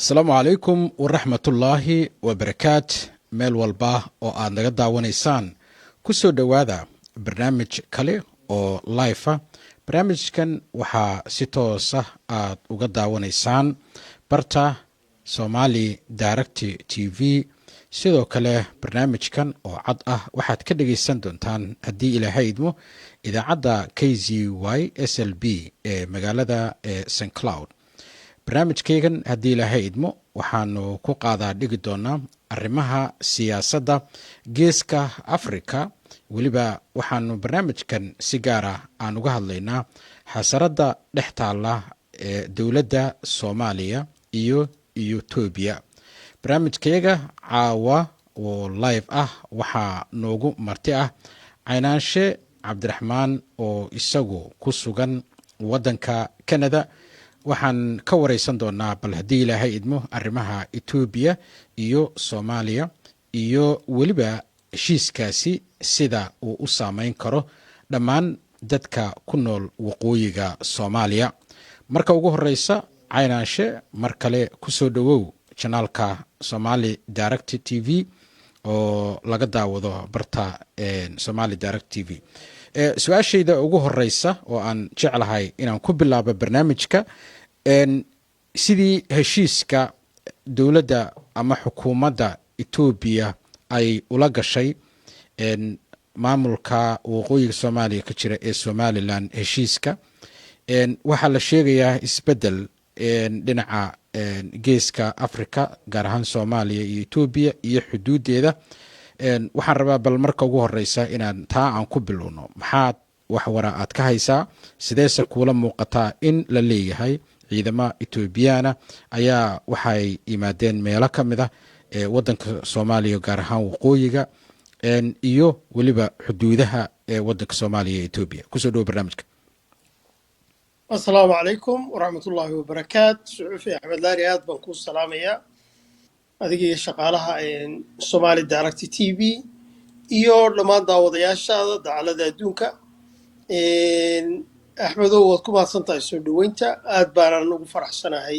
السلام عليكم ورحمة الله وبركاته. ميل والبا oo aad naga daawanaysaan ku soo dhawaada barnaamij kale oo live ah. barnaamijkan waxaa si toos ah aad uga daawanaysaan barta Somali Direct TV. sidoo kale barnaamijkan oo cad ah waxaad ka dhageysan doontaan haddii Ilaahay idmo idaacadda KZY SLB ee magaalada St Cloud. barnaamijkaygan haddii Ilaahay idmo waxaanu ku qaadaa dhigi doonaa arrimaha siyaasadda geeska Afrika. weliba waxaanu barnaamijkan si gaar ah aan uga hadlaynaa xasarada dhex taala ee dowladda Soomaaliya iyo Ethiopia. barnaamijkayga caawa oo live ah waxaa noogu marti ah Caynaanshe Cabdiraxmaan oo isagu ku sugan waddanka Canada. waxaan ka wareysan doonaa bal haddii Ilaahay idmo arrimaha Ethiopia iyo Soomaaliya iyo weliba heshiiskaasi sida uu u saameyn karo dhammaan dadka ku nool waqooyiga Soomaaliya. marka ugu horeysa Caynaanshe mar kale ku soo dhawow channelka Somali Direct TV oo laga daawado barta Somali Direct TV. su-aashayda ugu horeysa oo aan jeclahay inaan ku bilaabo barnaamijka sidii heshiiska dowladda ama xukuumadda Ethiopia ay ula gashay maamulka waqooyiga Soomaaliya ka jira ee Somaliland. heshiiska waxaa la sheegayaa isbedel dhinaca geeska Afrika gaar ahaan Soomaaliya iyo Ethiopia iyo xuduudeeda. waxaan rabaa bal marka ugu horeysa inaan taa aan ku bilowno. maxaad wax wara aad ka haysaa? sideese kuula muuqataa in la leeyahay ciidamo Ethiopiana ayaa waxay yimaadeen meelo ka mid ah ee waddanka Soomaaliya gaar ahaan waqooyiga iyo weliba xuduudaha ee waddanka Soomaaliya iyo Ethiopia? kusoo dhawo barnaamijka. السلام عليكم ورحمة الله وبركاته. سعوفي أحمد لاري هاد بنكون سلامية أدقي شغالها Somali Direct TV iyo dhammaan daawadayaashaada dacalada adduunka. Axmedow waad ku mahadsantahay soo dhaweynta. aad baan ugu faraxsanahay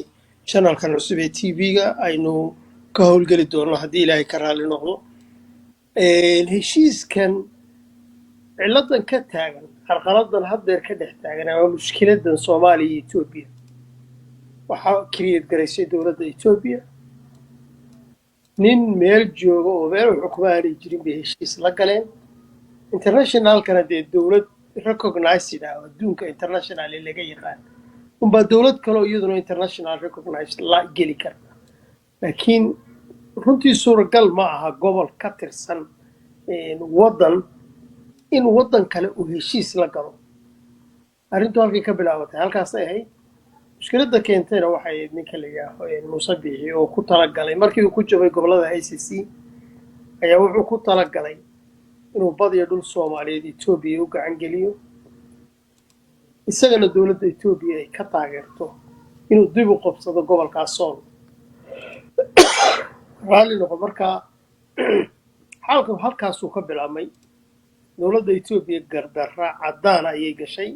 channelkan cusub ee TV-ga aynu ka howlgeli doono haddii Ilaahay ka raali noqdo. heshiiskan ciladan ka taagan qarqaradan haddeer ka dhex taagan ama mushkiladan Soomaaliya iyo Ethiopia waxaa create garaysay dowladda Ethiopia. nin meel jooga oo meel xukumaanay jirin bay heshiis la galeen. internationalkana dee dowlad recognized ah adduunka international laga yaqaan unbaa dowlad kale oo iyaduna international recognized la geli karta. laakiin runtii suuragal ma aha gobol ka tirsan waddan in waddan kale uu heshiis la galo. arrintu halkay ka bilaabatay halkaasay ahayd. mushkiladda keentayna waxay ahayd ninka la yidhaaho Muuse Biixi oo ku talagalay markii uu ku jabay gobollada ICC ayaa wuxuu ku talagalay inuu badiyo dhul Soomaaliyeed Ethiopia u gacan geliyo, isagana dowladda Ethiopia ay ka taageerto inuu dib u qabsado gobolkaas Sool. raalli noqon markaa xalka halkaasuu ka bilaabmay. dowladda Ethiopia gardarra caddaan ayay gashay.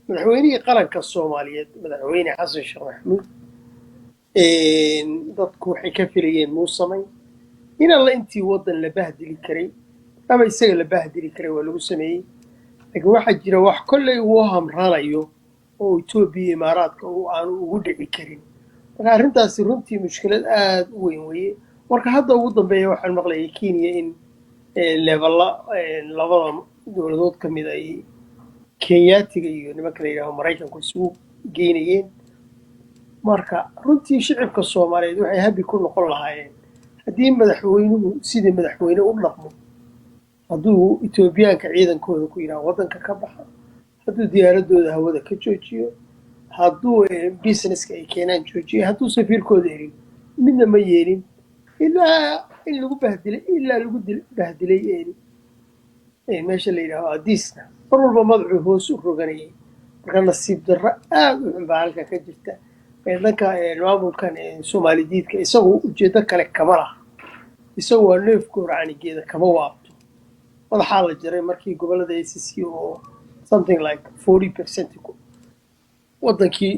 madaxweynihii qaranka Soomaaliyeed madaxweyne Xasan Sheekh Maxamuud dadku waxay ka filayeen muu samayn in alla intii waddan la bahdili karay ama isaga la bahdili karay waa lagu sameeyey. laakiin waxaa jira wax kolley uu hamranayo oo Ethiopia imaaraadka aanu ugu dhici karin. marka arrintaasi runtii mushkilad aad u weyn weeye. marka hadda ugu dambeeya waxaan maqlayay Kenya in level labada dowladood ka mid ay Kenyaatiga iyo nimanka la yidhaaho Maraykanku isugu geynayeen. marka runtii shicibka Soomaaliyeed waxay habi ku noqon lahaayeen haddii madaxweynuhu sidii madaxweyne u dhaqmo, hadduu Ethiopiaanka ciidankooda ku yidhaaho waddanka ka baxa, hadduu diyaaradooda hawada ka joojiyo, hadduu businesska ay keenaan joojiyo, hadduu safiirkooda erin, midna ma yeelin ilaa in lagu bahdilay ilaa lagu bahdilay meesha la yidhaaho Addisna mar walba madaxuu hoos u roganayay. marka nasiib darro aad u xun baa halka ka jirta. dhanka maamulkan Soomaali diidka isagoo ujeedo kale kama laha. isagoo waa neef gowracanigeeda kama waabto. madaxaa la jaray markii gobollada ICC oo something like 40% waddankii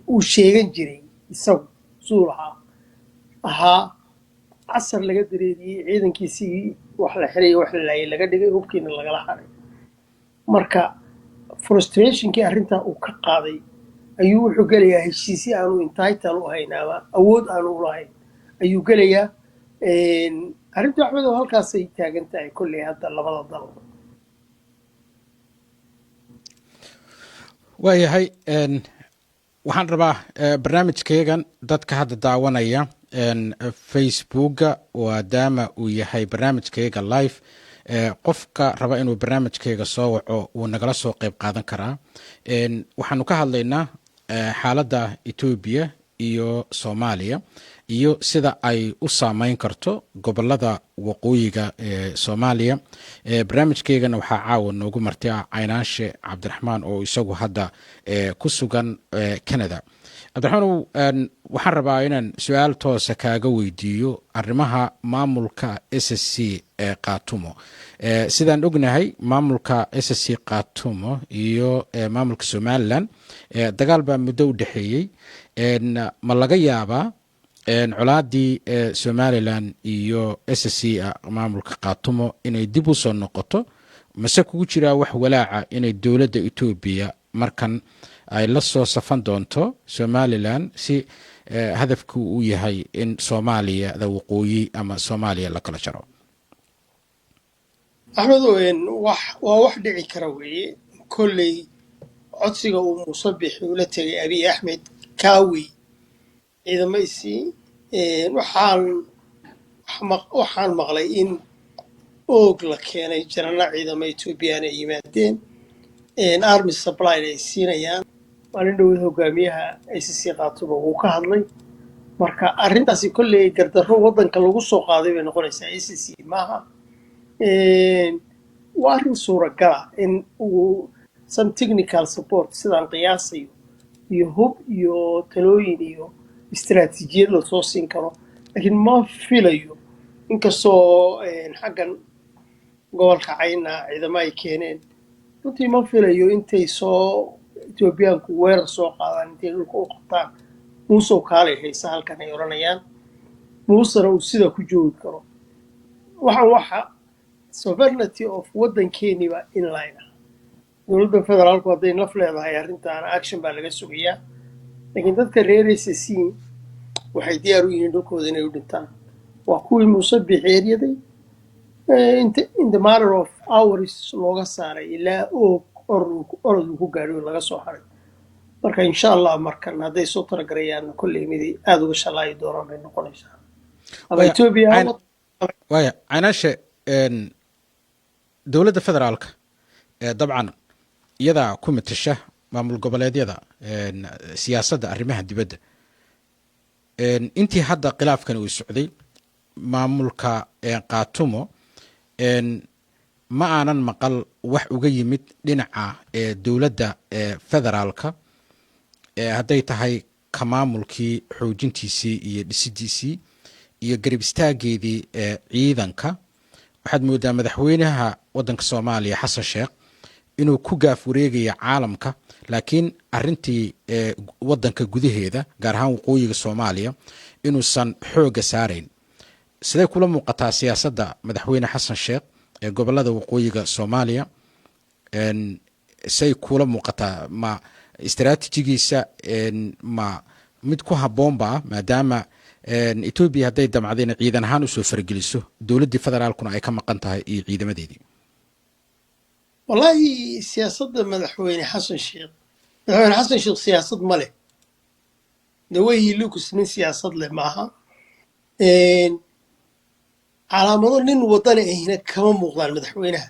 uu sheegan jiray isagu suu lahaa ahaa casar laga dareeriyey ciidankiisii wax la xiray wax la laayay laga dhigay hubkiina lagala haray marka frustrationkii arrintaa uu ka qaaday ayuu wuxuu gelayaa heshiisyo aanu entitle u hayn ama awood aanu u lahayn ayuu gelayaa arrinta axmed oo halkaasay taagan tahay kolley hadda labada dal waayahay waxaan rabaa barnaamijkeegan dadka hadda daawanaya facebooka maadaama uu yahay barnaamijkeyga live qofka raba inuu barnaamijkeyga soo waco wuu nagala soo qeyb qaadan karaa waxaanu ka hadlaynaa xaaladda etoobiya iyo soomaaliya iyo sida ay u saameyn karto gobolada waqooyiga ee soomaaliya barnaamijkeygana waxaa caawa noogu martay caynaanshe cabdiraxmaan oo isagu hadda ku sugan canada cabdiraxmaan waxaan rabaa inaan su-aal toosa kaaga weydiiyo arrimaha maamulka s s c ee kaatumo sidaan ognahay maamulka s s c kaatumo iyo maamulka somalilan dagaal baa muddo u dhexeeyey ma laga yaabaa colaadii somalilan iyo s s c maamulka kaatumo inay dib u soo noqoto mase kugu jiraa wax walaaca inay dowladda etoobiya markan ay la soo safan doonto somalilan si hadafku uu yahay in soomaaliyada waqooyi ama soomaaliya la kala jaro axmedo waa wax dhici kara weeye kolley codsiga uu muusabix ula tegay abiy axmed kaawey ciidamaysii waxaan maqlay in oog la keenay janana ciidamo etoobiyaan ay yimaadeen army supply ay siinayaan maalin dhowad hogaamiyaha acc kaatumo wuu ka hadlay marka arrintaasi kolley gardarro waddanka lagu soo qaaday bay noqonaysaa acc maaha waa arrin suuragala in uu some technical support sidaan qiyaasayo iyo hub iyo talooyin iyo istaraatiijiyad lasoo siin karo laakiin ma filayo inkastoo xaggan gobolka cayna ciidamo ay keeneen runtii ma filayo intay soo etoobiyaanku weerar soo qaadaan intay dhulka u qabtaan muusow kaalay haysa halkan ay odhanayaan muusena uu sidaa ku joogi karo waxa sovereignty of waddankeeniba in line ah dowladda federaalku hadday naf leedahay arrintaana action baa laga sugayaa laakiin dadka reer acc waxay diyaar u yihiin dhulkooda inay u dhintaan waa kuwii muusabix eeryaday in the matter of hours looga saaray ilaa oog orod uu ku gaadho laga soo haray marka insha allah markan hadday soo talagarayaan kolley midi aada uga shalaayi doonaan bay noqonaysaa ama etoobiya waaya caynaashe dowladda federaalka dabcan iyadaa ku matasha maamul goboleedyada siyaasadda arrimaha dibadda intii hadda khilaafkan uu socday maamulka kaatumo ma aanan maqal wax uga yimid dhinaca dowladda federaalka hadday tahay ka maamulkii xoojintiisii iyo dhisidiisii iyo garab istaageedii ciidanka waxaad moodaa madaxweynaha waddanka soomaaliya xasan sheekh inuu ku gaaf wareegaya caalamka laakiin arintii waddanka gudaheeda gaar ahaan waqooyiga soomaaliya inuusan xooga saarayn siday kula muuqataa siyaasadda madaxweyne xasan sheekh ee gobolada waqooyiga soomaaliya say kula muuqataa ma istaraatiijigiisa ma mid ku habboonba maadaama etoobiya hadday damcdeen ciidan ahaan usoo fargeliso dowladdii federaalkuna ay ka maqan tahay iyo ciidamadeedii wallaahi siyaasadda madaxweyne xasan sheekh siyaasad ma leh daweyhii lucas nin siyaasad leh maaha calaamado nin wadani ahina kama muuqdaan madaxweynaha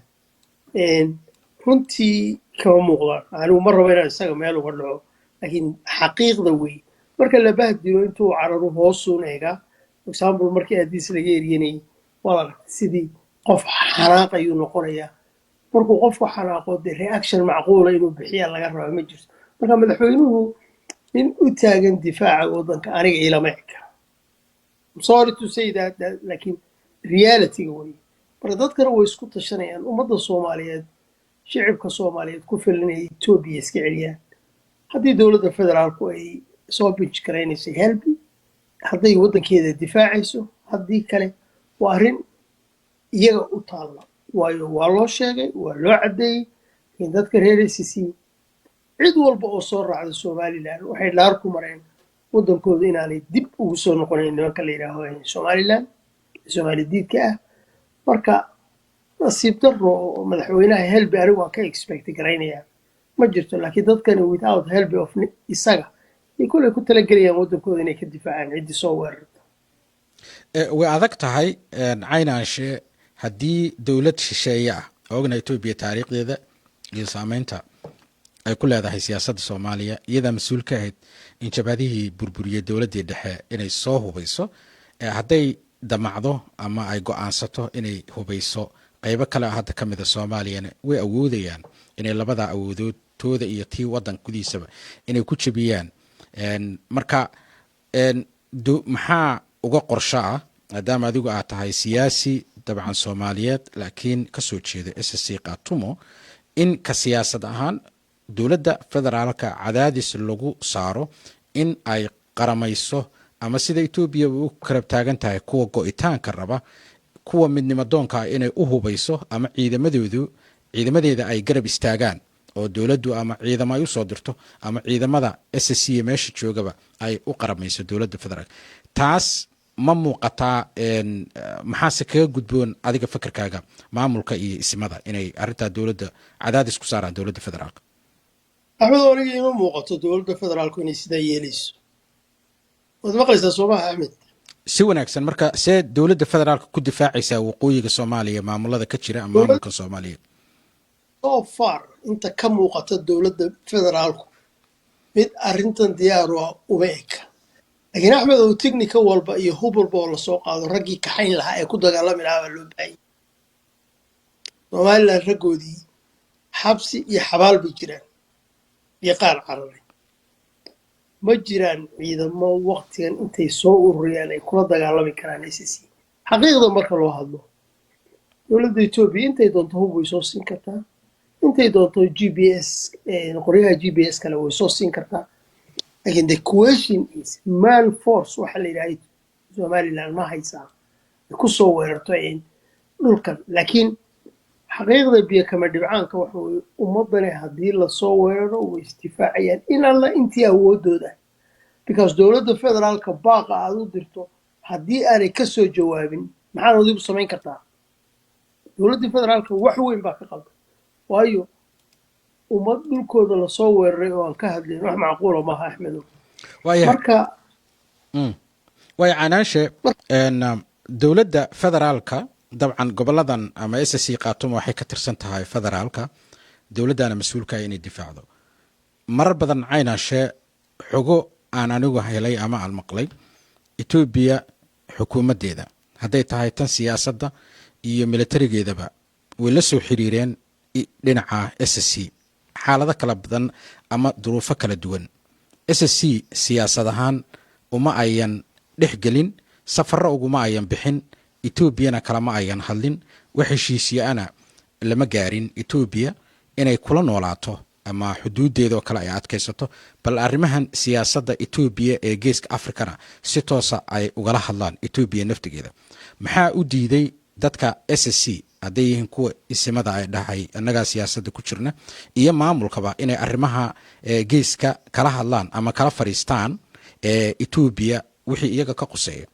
runtii kama muuqdaan anigu ma rabo inaan isaga meel uga dhaco laakiin xaqiiqda wey marka la bahdilo intuu cararu hoosuun eegaa example markii aadiis laga eryanayay waad aragtay sidii qof xanaaq ayuu noqonayaa markuu qofku xanaaqo dee reaction macquula inuu bixiyaa laga rabaa ma jirto marka madaxweynuhu in u taagan difaaca waddanka aniga ilama eka sorry to say that laakiin realityga wey marka dadkana way isku tashanayaan ummadda soomaaliyeed shicibka soomaaliyeed ku filan inay etoobiya iska celiyaan haddii dowladda federaalku ay soo binj garaynaysay helbi hadday waddankeeda difaacayso haddii kale waa arrin iyaga u taalla waayo waa loo sheegay waa loo caddeeyey in dadka reer ACC cid walba oo soo raacda somalilan waxay dhaar ku mareen waddankooda inaanay dib ugu soo noqonayn nimanka la yidhaaho somalilan soomaali diidka ah marka nasiib darro oo madaxweynaha helbi anigu waan ka expect garaynayaa ma jirto laakiin dadkani without help of isaga ay kulley ku talagelayaan waddankooda inay ka difaacaan ciddii soo weerarta way adag tahay caynaanshe haddii dowlad shisheeye ah ogna etoobiya taariikhdeeda iyo saameynta ay ku leedahay siyaasadda soomaaliya iyadaa mas-uul ka ahayd in jabhadihii burburiyey dowladdii dhexe inay soo hubayso hadday damacdo ama ay go-aansato inay hubayso qaybo kale hadda ka mida soomaaliyana way awoodayaan inay labada awoodood tooda iyo tii waddan gudihiisaba inay ku jebiyaan marka maxaa uga qorsho ah maadaama adigu aad tahay siyaasi dabcan soomaaliyeed laakiin kasoo jeeda SSC Katumo in ka siyaasad ahaan dowladda federaalka cadaadis lagu saaro in ay qaramayso ama sida Ethiopia u karab taagan tahay kuwa go'itaanka raba kuwa midnimo doonka inay u hubayso ama ciidamadeeda ay garab istaagaan oo dowladdu ama ciidamo ay u soo dirto ama ciidamada SSC meesha joogaba ay u qaramayso dowladda federaalka taas ma muuqataa maxaase kaga gudboon adiga fakarkaaga maamulka iyo ismada inay arrintaa dowladda cadaadis ku saaraan dowladda federaalka axmed aniga ima muuqato dowladda federaalku inay sidaa yeelayso waad maqlaysaa soomaha axmed si wanaagsan marka see dowladda federaalka ku difaacaysaa waqooyiga soomaaliya maamulada ka jira ama maamulka soomaaliya so far inta ka muuqata dowladda federaalku mid arrintan diyaar u ah uma eka laakiin axmed oo technica walba iyo hub walba oo lasoo qaado raggii kaxayn lahaa ee ku dagaalami lahaa baa loo baahayay somalilan raggoodii xabsi iyo xabaal bay jiraan iyo qaar cararay ma jiraan ciidamo waqtigan intay soo ururiyaan ay kula dagaalami karaan ACC xaqiiqda marka loo hadlo dowladda Ethiopia intay doonto hub way soo siin kartaa intay doonto GPS qoryaha GPS kale way soo siin kartaa laakiin the question is man force waxa la yidhaahdo somaliland ma haysaa ku soo weerarto dhulkan laakiin xaqiiqda biyo kama dhibcaanka waxa uu ummadani haddii lasoo weeraro way istifaacayaan in alla intii awoodooda because dowladda federaalka baaqa aad u dirto haddii aanay ka soo jawaabin maxaad adigu samayn kartaa dowladda federaalka wax weyn baa ka qaldan waayo ummad dhulkooda lasoo weeraray oo aan ka hadlayn wax macquula maaha axmedow marka way canaanshe dowladda federaalka dabcan goboladan ama SSC Katumo waxay ka tirsan tahay federaalka dowladana mas-uulka inay difaacdo marar badan caynaanshe xogo aan anigu helay ama aan maqlay Ethiopia xukuumadeeda hadday tahay tan siyaasadda iyo militarigeedaba way la soo xiriireen dhinaca SSC xaalado kala badan ama duruufo kala duwan SSC siyaasad ahaan uma ayan dhexgelin safarro uguma ayan bixin Ethiopiana kalama ayan hadlin wax heshiisyaana lama gaarin Ethiopia inay kula noolaato ama xuduudeeda oo kale ay adkaysato bal arrimahan siyaasadda Ethiopia ee geeska Afrikana si toosa ay ugala hadlaan Ethiopia naftigeeda maxaa u diiday dadka SSC hadday yihiin kuwa isimada ay dhahay annagaa siyaasadda ku jirna iyo maamulkaba inay arrimaha geeska kala hadlaan ama kala fariistaan Ethiopia wixii iyaga ka quseeya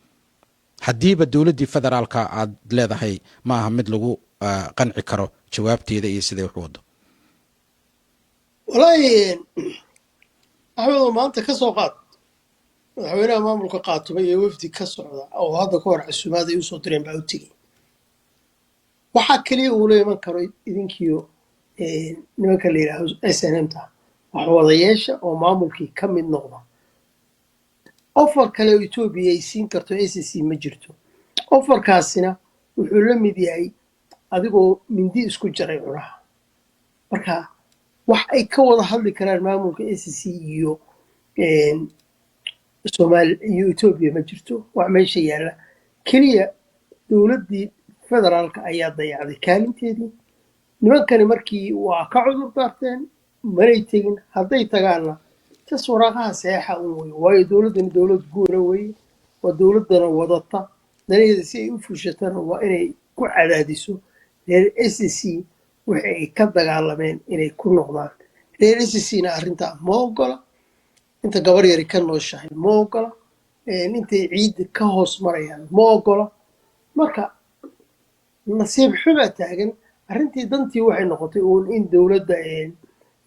haddiiba dowladdii federaalka aad leedahay ma aha mid lagu qanci karo jawaabteeda iyo siday wax wado wallaahi axmedo maanta ka soo qaad madaxweynaha maamulka Katumo iyo wafdi ka socda oo hadda ka hor casuumaad ay usoo direen baa u tegey waxaa kaliya uu la iman karo idinkiyo nimanka la yidhaaho SNMta wax wadayeesha oo maamulkii ka mid noqda offer kale oo Ethiopia ay siin karto ACC ma jirto offerkaasina wuxuu la mid yahay adigoo mindi isku jaray cunaha marka wax ay ka wada hadli karaan maamulka ACC iyo Soomaali iyo Ethiopia ma jirto wax meesha yaala kaliya dowladdii federaalka ayaa dayacday kaalinteedii nimankani markii waa ka cudur daarteen manay tegin hadday tagaanna jas waraaqaha saxiixa un wey waayo dowladdani dowlad guura weye ودولتنا وضطة دليل سي وفشتنا وإني كعدادسو reer SSC waxay ka dagaalameen inay ku noqdaan reer SSC-na arrintaa ma ogola inta gabar yari ka nooshahay ma ogola intay ciidda ka hoos marayaan ma ogola marka nasiib xumaa taagan arrintii dantii waxay noqotay uun in dowladda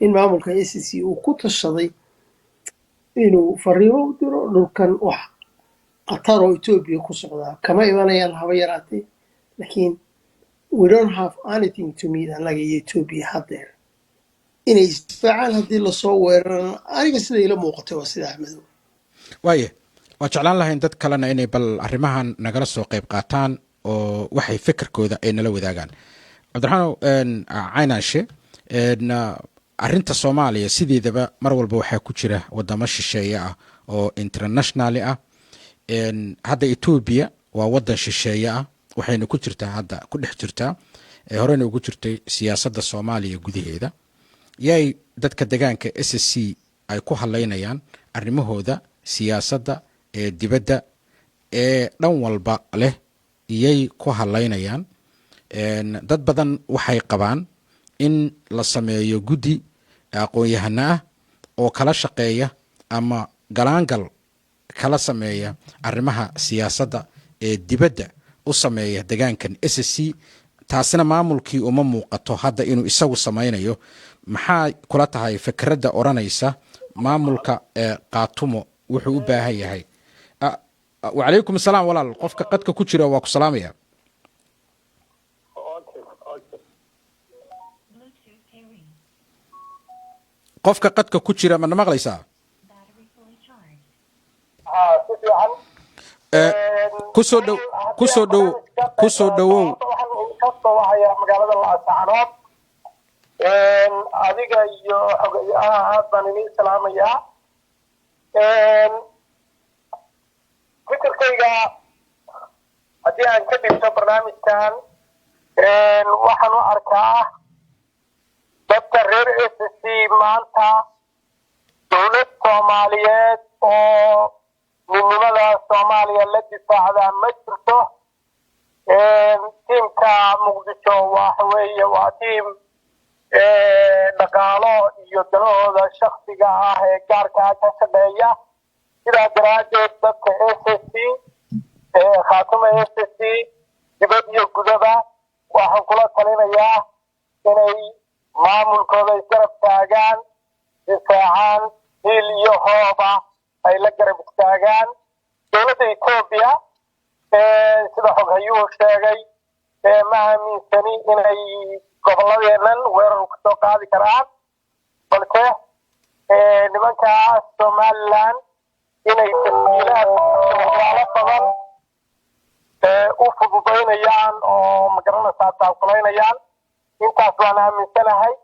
in maamulka SSC uu ku tashaday inuu fariimo u diro dhulkan wax qatar oo Ethiopia ku socdaa kama imanayaan haba yaraatee laakiin we don't have anything to meet anaga iyo Ethiopia hadeer inay isfaacaan haddii lasoo weerarana aniga sida ila muuqatay waa sida Axmedow waaye waa jeclaan lahayn dad kalena inay bal arrimahan nagala soo qayb qaataan oo waxay fikirkooda ay nala wadaagaan cabdiraxmaan caynaashe arrinta Soomaaliya sideedaba mar walba waxaa ku jira wadamo shisheeye ah oo internationally ah hadda Ethiopia waa wadan shisheeye ah waxayna ku jirtaa hadda ku dhex jirtaa horena ugu jirtay siyaasadda Soomaaliya gudaheeda yay dadka deegaanka SSC ay ku haleynayaan arrimahooda siyaasadda ee dibadda ee dhan walba leh iyay ku haleynayaan dad badan waxay qabaan in la sameeyo guddi aqoon-yahano ah oo kala shaqeeya ama galaangal kala sameeya arrimaha siyaasadda ee dibadda u sameeya deegaankan SSC taasina maamulkii uma muuqato hadda inuu isagu samaynayo maxaa kula tahay fikradda oranaysa maamulka qaatumo wuxuu u baahan yahay وعليكم السلام walaal qofka qadka ku jira waa ku salaamaya qofka qadka ku jira ma maqlaysaa kusoo dhawow magaalada Laascaanood adiga iyo xogayaha baan idin salaamayaa fikirkayga haddii aan ka dhigto barnaamijkan waxaan u arkaa dadka reer SSC maanta dowlad Soomaaliyeed oo midnimada Soomaaliya la difaacda ma jirto tiimka Muqdisho waxa weeye waa tiim dhaqaalo iyo dalahooda shakhsiga ah ee gaarka ah ka shaqeeya sidaa daraadeed dadka SSC khaatuma SSC dibad iyo gudaba waxaan kula talinayaa inay maamulkooda isgarab taagaan difaacaan hiil iyo hooba ay la garab istaagaan dowladda Ethiopia sida xoghayuhu sheegay ma aaminsani inay gobolladeennan weerar ku soo qaadi karaan balse nimanka Somaliland inay tasjiilaad waxyaalo badan u fududaynayaan oo magaranaysaa taakulaynayaan intaas waan aaminsanahay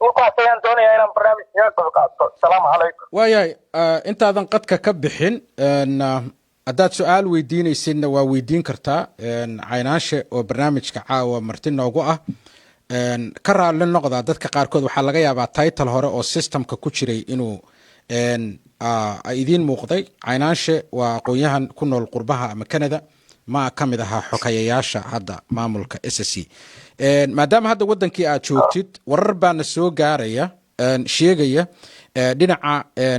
intaas ayaan doonayaa inaan barnaamijka ka qaato asalaamu calaykum waayahay intaadan qadka ka bixin haddaad su-aal weydiinaysidna waa weydiin kartaa caynaashe oo barnaamijka caawa marti noogu ah ka raalli noqdaa dadka qaarkood waxaa laga yaabaa title hore oo systemka ku jiray inuu idiin muuqday caynaashe waa aqoon-yahan ku nool qurbaha ama Canada ma ka mid ahaa xokayayaasha hadda maamulka SSC maadaama hadda wadankii aad joogtid warar baana soo gaaraya sheegaya dhinaca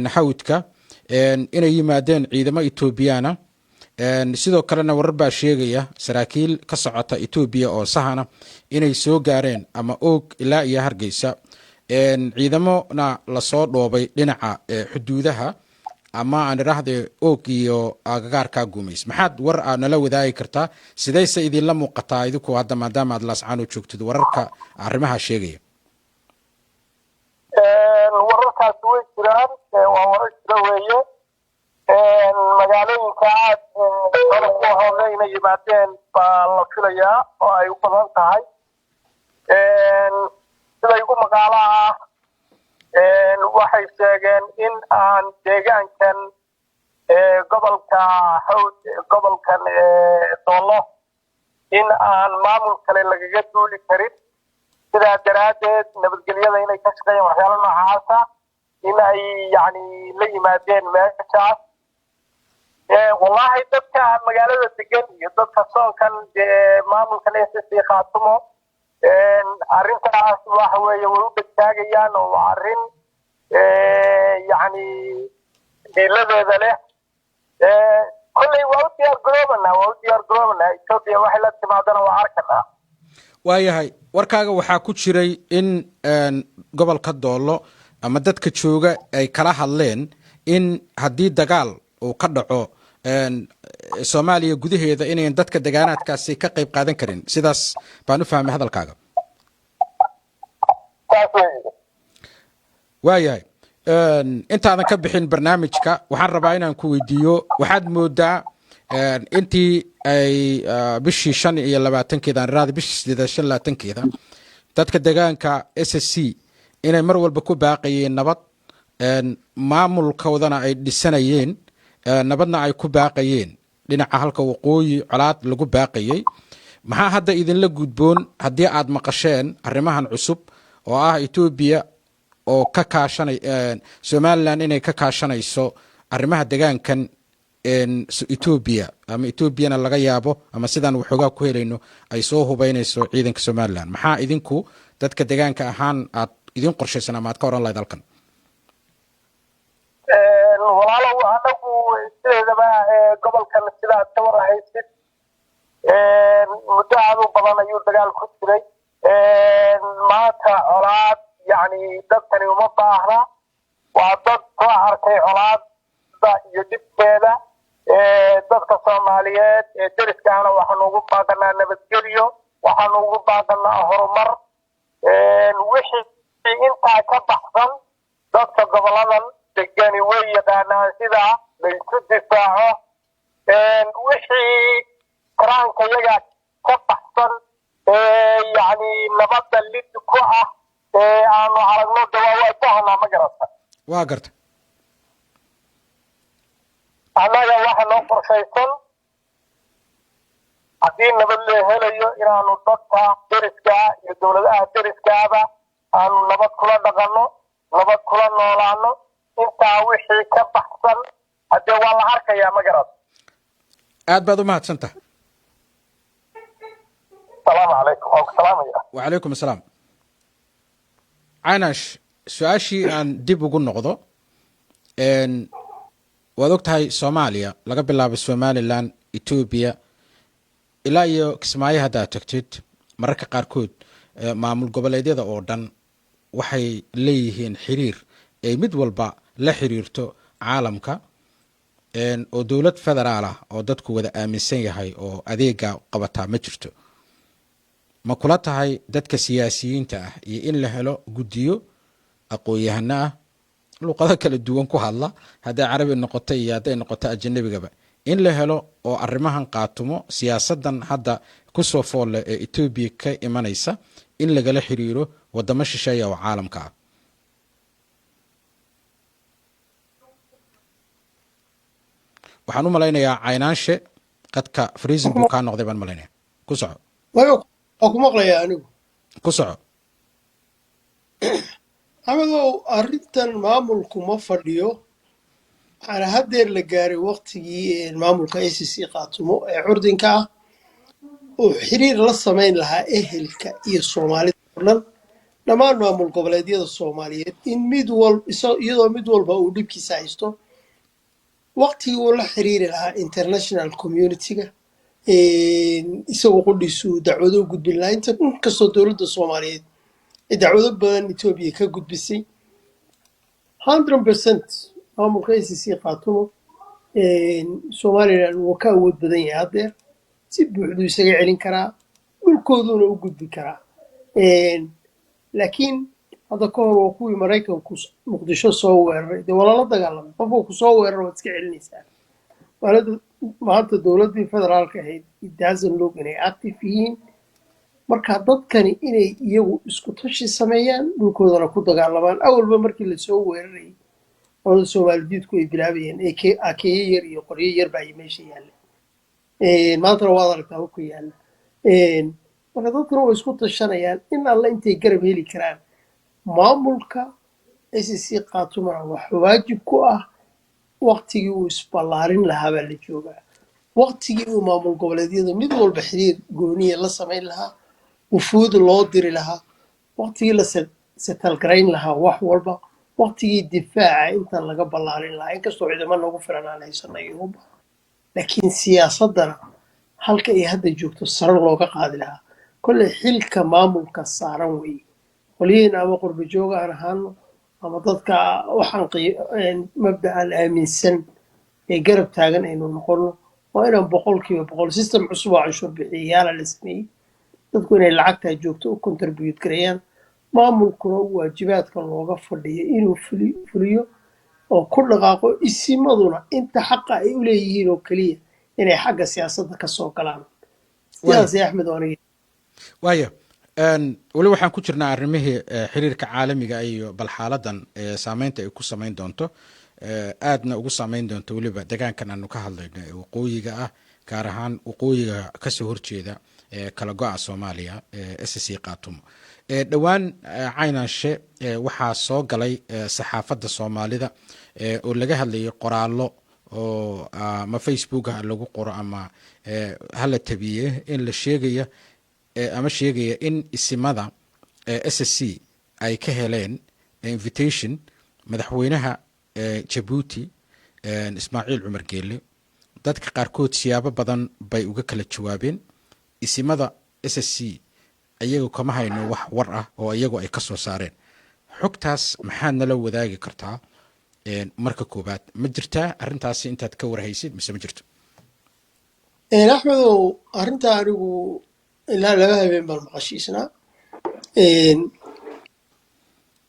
naxawidka inay yimaadeen ciidamo Ethiopiana sidoo kalena warar baa sheegaya saraakiil ka socota Ethiopia oo sahana inay soo gaareen ama og ilaa iyo Hargeysa ciidamona la soo dhoobay dhinaca xuduudaha ama aan iraahdo og iyo agagaarka guumeys maxaad war nala wadaagi kartaa sidayse idin la muuqataa idinku hadda maadaama aad Laascaanood joogtid wararka arrimaha sheegaya wararkaas way jiraan waa warar jira weeye magaalooyinka aad ku howleyna yimaadeen baa la filayaa oo ay u badan tahay sida igu magaalo ah waxay sheegeen in aan deegaankan gobolka hawd gobolkan Doolo in aan maamul kale lagaga duuli karin sidaa daraadeed nabadgelyada inay ka shaqeeyaan waxyaalo noocaasa in ay yani la yimaadeen meeshaas wallahi dadka magaalada degan iyo dadka soonkan maamulkan SSC Khaatumo arrintaas waxa weeye way u dhegtaagayaan oo waa arrin yani diiladeeda leh kolley waa u diyaar garoobanaa Ethiopia waxay la timaadana waa arkanaa waayahay warkaaga waxaa ku jiray in gobolka Doolo ama dadka jooga ay kala hadleen in haddii dagaal uu ka dhaco Soomaaliya gudaheeda inay dadka deegaanaadkaasi ka qayb qaadan karin sidaas baan u fahmay hadalkaaga waayahay intaadan ka bixin barnaamijka waxaan rabaa inaan ku weydiiyo waxaad moodaa intii ay bishii 25 aan raadi bishii 28 dadka deegaanka SSC inay mar walba ku baaqayeen nabad maamulkoodana ay dhisanayeen nabadna ay ku baaqayeen dhinaca halka waqooyi colaad lagu baaqayay maxaa hadda idinla gudboon haddii aad maqasheen arrimahan cusub oo ah Ethiopia oo ka kaashanay Somaliland inay ka kaashanayso arrimaha deegaankan Ethiopia ama Ethiopiana laga yaabo ama sidaan waxoogaa ku helayno ay soo hubaynayso ciidanka Somaliland maxaa idinku dadka deegaanka ahaan aad idin qorshaysan ama aad ka oran lahayd halkan walaalow anagu sideedaba gobolkan sidaad ka warhaysid muddo aad u badan ayuu dagaal ku jiray maanta colaad yani dadkani uma baahna waa dad soo arkay colaadda iyo dhibkeeda dadka Soomaaliyeed deriskaana waxaanu ugu baaqanaa nabadgelyo waxaanu ugu baaqanaa horumar wixii intaa ka baxsan dadka goboladan degani way yaqaanaan sida laysu difaaco wixii qaraanka yaga ka baxsan yani nabadda lid ku ah aanu aragno waa tahnaa ma garata waa garta annaga waxa noo qorshaysan haddii nabad la helayo inaanu dadka deriska iyo dowladaha deriskaaba aanu nabad kula dhaqanno nabad kula noolaano intaa wixii ka baxsan haddee waa la arkayaa ma garad aad baad u mahadsantahay salaamu calaykum waa ku salaamaya wacalaykum asalaam caynash su-aashii aan dib ugu noqdo waad ogtahay Soomaaliya laga bilaabo Somaliland Ethiopia ilaa iyo Kismaayo hadda tagtid mararka qaarkood maamul goboleedyada oo dhan waxay leeyihiin xiriir ay mid walba la xiriirto caalamka oo dawlad federaal ah oo dadku wada aaminsan yahay oo adeega qabata ma jirto ma kula tahay dadka siyaasiyiinta ah iyo in la helo gudiyo aqoon-yahano ah luqado kala duwan ku hadla hadday carabi noqoto iyo hadday noqoto ajnabigaba in la helo oo arrimahan qaatumo siyaasadan hadda ku soo fool ee Ethiopia ka imanaysa in lagala xiriiro wadamo shisheeye oo caalamka ah waxaan u malaynayaa caynaanshe qadka freezing buu ka noqday baan malaynayaa ku soco wayo ku maqlayaa anigu ku soco amadow arrintan maamulku ma fadhiyo waxaana haddeer la gaaray waqtigii maamulka SSC Khaatumo ee curdinka ah oo xiriir la samayn lahaa ehelka iyo Soomaalida oo dhan dhammaan maamul goboleedyada Soomaaliyeed in iyadoo mid walba uu dhibkiisa haysto waqtigii uu la xiriiri lahaa international community-ga isagoo qudhiisu dacwado u gudbin lahaa inta kastoo dowladda Soomaaliyeed dacwado badan Ethiopia ka gudbisay 100% maamulka SSC Khaatumo Somaliland wuu ka awood badan yahay haddeer si buuxdu isaga celin karaa dhulkooduna u gudbi karaa laakiin hadda ka hor waa kuwii Maraykanku Muqdisho soo weeraray dee waa lala dagaalamay qofka ku soo weeraro waad iska celinaysaa maanta dowladdii federaalka ahayd it doesn't look inay active yihiin marka dadkani inay iyagu isku tashi sameeyaan dhulkoodana ku dagaalamaan awalba markii lasoo weerarayay oo Soomaalidiidku ay bilaabayeen AKA yar iyo qoryo yar baa meesha yaalla maantana waad aragtaa ku yaalla marka dadkuna way isku tashanayaan in alla intay garab heli karaan maamulka SSC Khaatumo wax waajib ku ah waqtigii uu isballaarin lahaa baa la joogaa waqtigii uu maamul goboleedyada mid walba xiriir gooniya la samayn lahaa wufuud loo diri lahaa waqtigii la setalgarayn lahaa wax walba waqtigii difaaca inta laga ballaarin lahaa inkastoo ciidamo nagu filan aan haysanay Yuruba laakiin siyaasadana halka ay hadda joogto sare looga qaadi lahaa kolley xilka maamulka saaran weeye qolyihiin ama qurba jooga aan ahaano ama dadka waxaan mabda'an aaminsan ee garab taagan aynu noqono waa inaan 100% system cusub oo canshuur bixiyayaala la sameeyey dadku inay lacagtaa joogto u contribute gareeyaan maamulkuna waajibaadka looga fadhiyo inuu fuliyo oo ku dhaqaaqo isimaduna inta xaqa ay u leeyihiin oo keliya inay xagga siyaasadda ka soo galaan sidaas axmed aniga waayo weli waxaan ku jirnaa arrimihii xiriirka caalamiga iyo bal xaaladan saameynta ay ku samayn doonto aadna ugu saameyn doonto weliba deegaankan aanu ka hadlayno ee waqooyiga ah gaar ahaan waqooyiga kasoo horjeeda kala go-a Soomaaliya SSC Khaatumo dhowaan Caynaashe waxaa soo galay saxaafadda Soomaalida oo laga hadlayay qoraallo oo ama Facebook lagu qoro ama hala tabiye in la sheegayo ama sheegaya in isimada SSC ay ka heleen invitation madaxweynaha Djibouti Ismaaciil Cumar Geelle dadka qaarkood siyaabo badan bay uga kala jawaabeen isimada SSC ayagu kama hayno wax war ah oo ayagu ay ka soo saareen xogtaas maxaad nala wadaagi kartaa marka koobaad ma jirtaa arrintaasi intaad ka warhaysid mise ma jirto axmedow arrintaa anigu ilaa laba habeen baan maqashiisnaa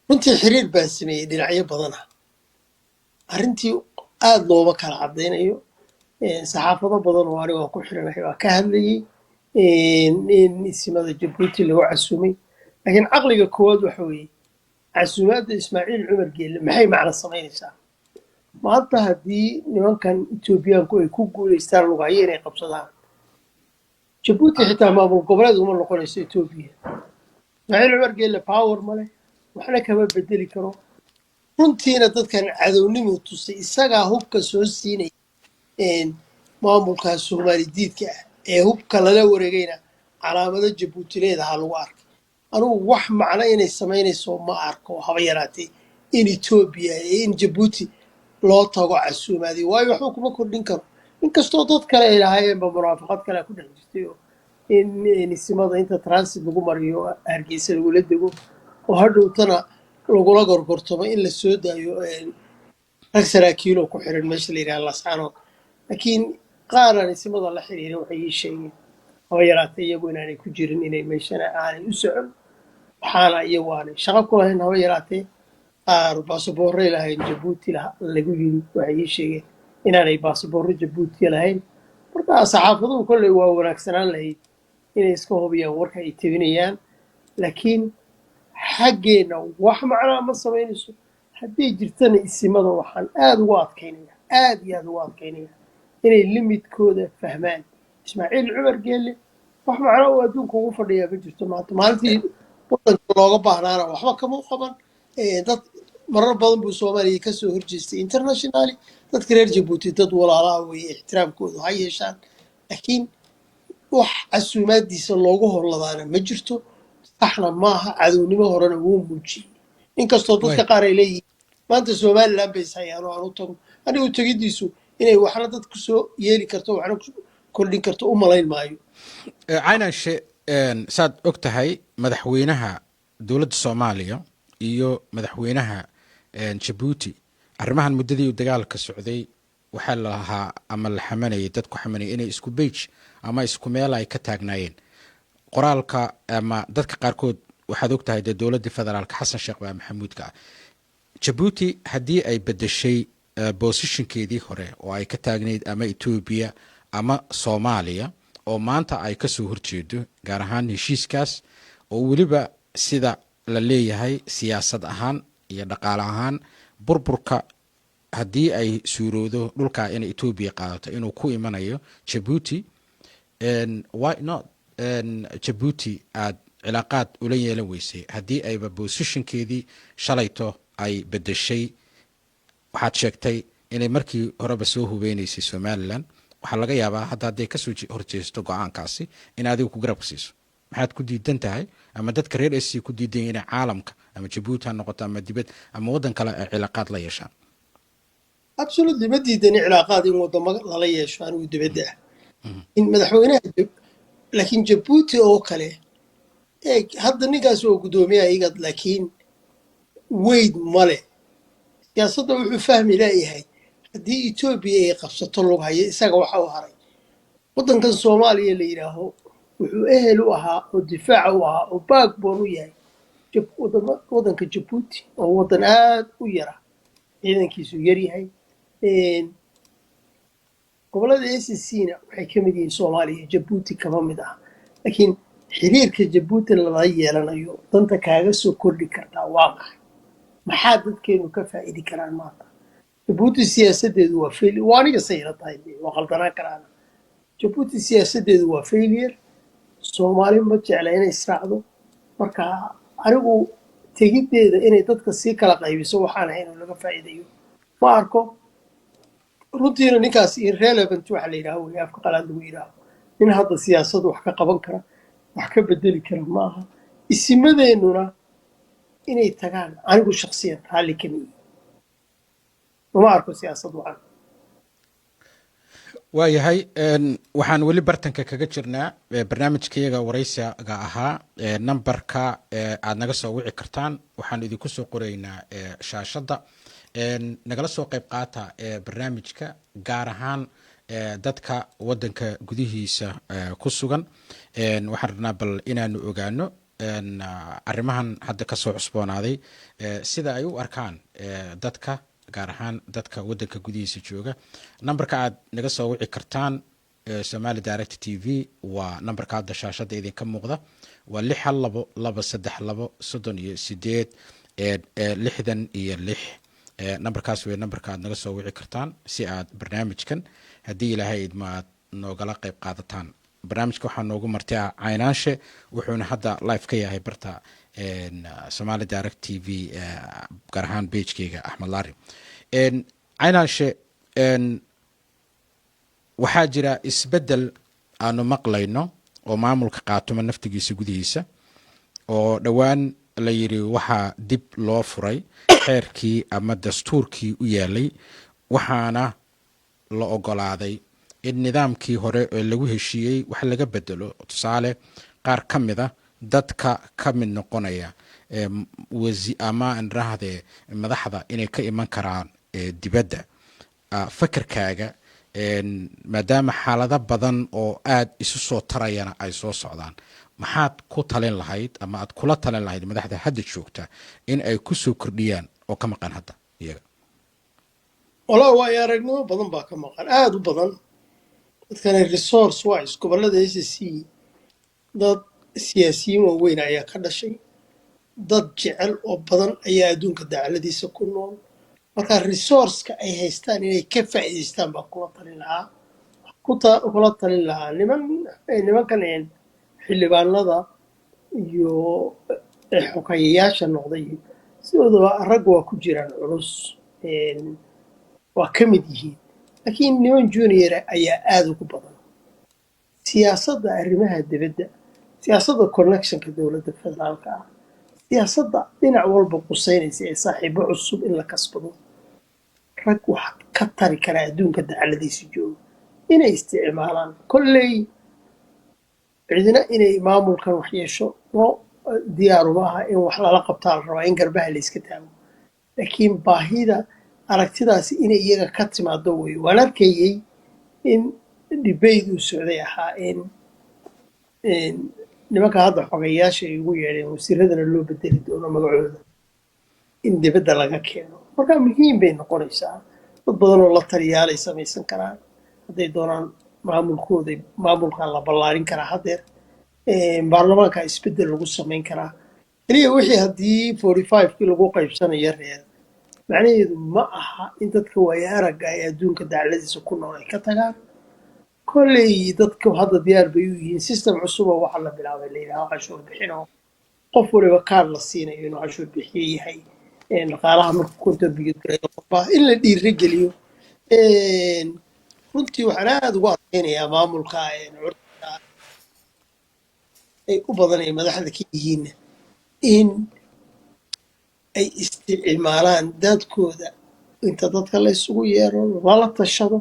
runtii xiriir baan sameeyey dhinacyo badana arrintii aada looma kala caddaynayo saxaafado badan oo aniga ku xiranahay waa ka hadlayey in isimada Djibouti lagu casumay laakiin caqliga koowaad waxa weeye casumaadda Ismaaciil Cumar Geelle maxay macno samaynaysaa maanta haddii nimankan Etoobiyaanku ay ku guulaystaan lugayo inay qabsadaan Djibouti xitaa maamul goboleed uma noqonayso Etoobiya Ismaaciil Cumar Geelle power ma leh waxna kama bedeli karo runtiina dadkan cadownimo tusay isagaa hubka soo siinay maamulka Soomaali diidka ah ee hubka lala wareegayna calaamado Djibouti leedaha lagu arkay anugu wax macno inay samaynayso ma arko haba yaraatee in Etoobiya in Djibouti loo tago casuumaadii waayo waxba kuma kordhin karo inkastoo dad kale ay lahaayeenba munaafaqad kale ku dhex jirtay oo in isimada inta transit lagu mariyo Hargeysa lagula dego oo hadhowtana lagula gorgortamo in la soo daayo rag saraakiil oo ku xiran meesha la yidhaha Lascano laakiin qaaraan isimada la xiriirin waxay ii sheegeen haba yaraatee iyagu inaanay ku jirin inay meeshana aanay u socon waxaana iyagu aanay shaqo ku lahayn haba yaraatee qaar baasaboorray lahayn Djibouti lagu yiri waxay ii sheegeen inaanay baasaboorro Djibouti lahayn marka saxaafaduhu kolley waa wanaagsanaan lahayd inay iska hubiyaan warka ay tabinayaan laakiin xaggeena wax macnaa ma samaynayso haddii jirtana isimada waxaan aada ugu adkaynaya aada iyo aada ugu adkaynaya inay limidkooda fahmaan Ismaaciil Cumar Geelle wax macno uu adduunka ugu fadhiyaa ma jirto maanta maalintii wadanka looga baahnaana waxba kama qaban dad marar badan buu Soomaaliya ka soo horjeestay internationally dadka reer Djibouti dad walaalaha weeye ixtiraamkooda ha yeeshaan laakiin wax casuumaadiisa loogu horladaana ma jirto saxna maaha cadownimo horena wuu muujiyey inkastoo dadka qaar ay leeyihiin maanta Somaliland bay sayaan oo aan u tago anigu tagidiisu inay waxna dadku soo yeeli karto waxna kordhin karto u malayn maayo Caynaashe saad og tahay madaxweynaha dowladda Soomaaliya iyo madaxweynaha Djibouti arrimahan muddadii uu dagaalka socday waxaa la lahaa ama la xamanayay dadku xamanayay inay isku beej ama isku meel ay ka taagnaayeen qoraalka ama dadka qaarkood waxaad og tahay dee dowladda federaalka Xasan Sheekh Maxamuudka Djibouti haddii ay bedeshay positionkeedii hore oo ay ka taagnayd ama Ethiopia ama Soomaaliya oo maanta ay ka soo horjeedo gaar ahaan heshiiskaas oo weliba sida la leeyahay siyaasad ahaan iyo dhaqaale ahaan burburka haddii ay suuroodo dhulka in Ethiopia qaadato inuu ku imanayo Djibouti why not Djibouti aad cilaaqaad ula yeelan weysay haddii ayba positionkeedii shalayto ay bedeshay waxaad sheegtay inay markii horeba soo hubeynaysay somalilan waxaa laga yaabaa hadda hadday kasoo horjeesto go-aankaasi in adigu ku garabka siiso maxaad ku diidan tahay ama dadka reer SC ku diidan inay caalamka ama Djibouti ha noqoto ama dibad ama wadan kale ay cilaaqaad la yeeshaan absolutely ma diidani cilaaqaad in wadamo lala yeesho anigu dibadda in madaxweynaha laakiin Djibouti oo kale hadda ninkaas oo gudoomiyaha igad laakiin weyd male siyaasadda wuxuu fahmi leeyahay haddii Ethiopia ay qabsato lug haya isaga waxa uu haray wadankan Soomaaliya la yiraahdo wuxuu ehel u ahaa oo difaac u ahaa oo backbone u yahay wadanka Djibouti oo wadan aad u yara ciidankiisu yar yahay gobolada SCna waxay ka mid yihiin Soomaaliya Djibouti kama mid ah laakiin xiriirka Djibouti lala yeelanayo danta kaaga soo kordhi kartaa waa maxaa dadkeenu ka faa'iidi karaan maanta Djibouti siyaasadeedu waa fail waaniga sayra tahay waa qaldanaan karaan Djibouti siyaasadeedu waa failure Soomaali ma jecla inay israacdo marka anigu tegideeda inay dadka sii kala qaybiso waxaan ahayn oo laga faa'iidayo ma arko runtiina ninkaas irrelevant waxa la yiraahdo way afka qalaad lagu yiraahdo in hadda siyaasadu wax ka qaban kara wax ka bedeli kara maaha isimadeenuna inay tagaan anigu shakhsiyan hali kamiye ma arko siyaasadu waxaan waayahay waxaan weli bartanka kaga jirnaa barnaamijkayaga waraysiga ahaa nambarka aad naga soo wici kartaan waxaan idinku soo qoraynaa shaashadda nagala soo qayb qaata barnaamijka gaar ahaan dadka wadanka gudihiisa ku sugan waxaan rabnaa bal inaanu ogaano arrimahan hadda kasoo cusboonaaday sida ay u arkaan dadka gaar ahaan dadka wadanka gudihiisa jooga nambarka aad naga soo wici kartaan Somali Direct TV waa nambarka hadda shaashada idinka muuqda waa 62238 nambarkaas way nambarka aad naga soo wici kartaan si aad barnaamijkan haddii ilaahay idmaad noogala qayb qaadataan barnaamijka waxaa noogu martay Caynaanshe wuxuuna hadda live ka yahay barta Somali Direct TV gaar ahaan page-kayga Axmed Laari Caynaanshe waxaa jira isbedel aanu maqlayno oo maamulka qaatuma naftigiisa gudihiisa oo dhawaan la yiri waxaa dib loo furay xeerkii ama dastuurkii u yaalay waxaana la ogolaaday in nidaamkii hore ee lagu heshiiyey wax laga bedelo tusaale qaar ka mid ah dadka ka mid noqonaya ama andrahde madaxda inay ka iman karaan dibadda fakarkaaga maadaama xaalado badan oo aad isu soo tarayana ay soo socdaan maxaad ku talin lahayd ama aad kula talin lahayd madaxda hadda joogta in ay ku soo kordhiyaan oo ka maqan hadda iyaga والله waa aragnimo badan baa ka maqan aad u badan dadkan resource wise gobolada SSC dad siyaasiyiin waaweyn ayaa ka dhashay dad jecel oo badan ayaa adduunka dacaladiisa ku nool marka resource-ka ay haystaan inay ka faa'iideystaan baa kula talin lahaa nimankan xildhibaanada iyo xogayaasha noqday sidooda rag waa ku jiraan culus waa ka mid yihiin laakiin niman junior ayaa aad ugu badan siyaasadda arrimaha dibadda siyaasadda connectionka dowladda federaalka ah siyaasadda dhinac walba quseynaysa ee saaxiibo cusub in la kasbado rag wax ka tari kara adduunka dacaladiisa jooga inay isticmaalaan kolley cidina inay maamulkan wax yeesho diyaaruma aha in wax lala qabtaa la rabaa in garbaha la iska taago laakiin baahida aragtidaasi inay iyaga ka timaado weeye waan arkayey in debate uu socday ahaa in nimanka hadda xogayaasha ay ugu yeedheen wasiiradana loo bedeli doono magacooda in dibadda laga keeno marka muhiim bay noqonaysaa dad badan oo la taliyaalay samaysan karaan hadday doonaan maamulka la ballaarin karaa haddeer baarlamaanka isbeddel lagu samayn karaa keliya wixii haddii 45kii lagu qaybsanayo reer macnaheedu ma aha in dadka waaya aragga ay adduunka dacladiisa ku nool ay ka tagaan kolley dadka hadda diyaar bay u yihiin system cusub oo waxa la bilaabay la yidhaaho cashuur bixin oo qof waliba kaar la siinayo inuu cashuur bixiye yahay dhaqaalaha markuu contribute gareeyo qofbaa in la dhiirigeliyo runtii waxaan aad ugu adkaynayaa maamulka curdanka ay u badanaya madaxda ka yihiin in ay isticmaalaan dadkooda inta dadka la isugu yeero lala tashado.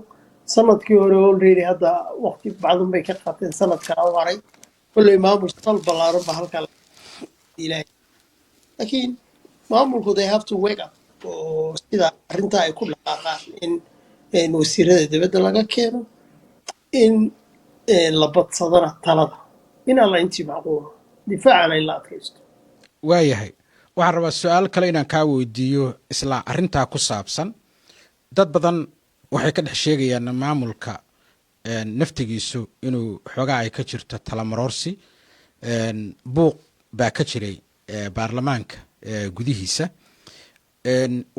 sanadkii hore already hadda waqti bacdun bay ka qaateen sanadkan u haray kolley maamul sal ballaaran ba halkaa ilaahay laakiin maamulku they have to wake up oo sida arrintaa ay ku dhaqaaqaan in wasiirada dibadda laga keeno in la badsadana talada in alla intii macquulo difaacana in la adkaysto. waayahay waxaan rabaa su-aal kale inaan kaa weydiiyo isla arrintaa ku saabsan. dad badan waxay ka dhex sheegayaan maamulka naftigiisu inuu xoogaa ay ka jirto talamaroorsi. buuq baa ka jiray baarlamaanka gudihiisa.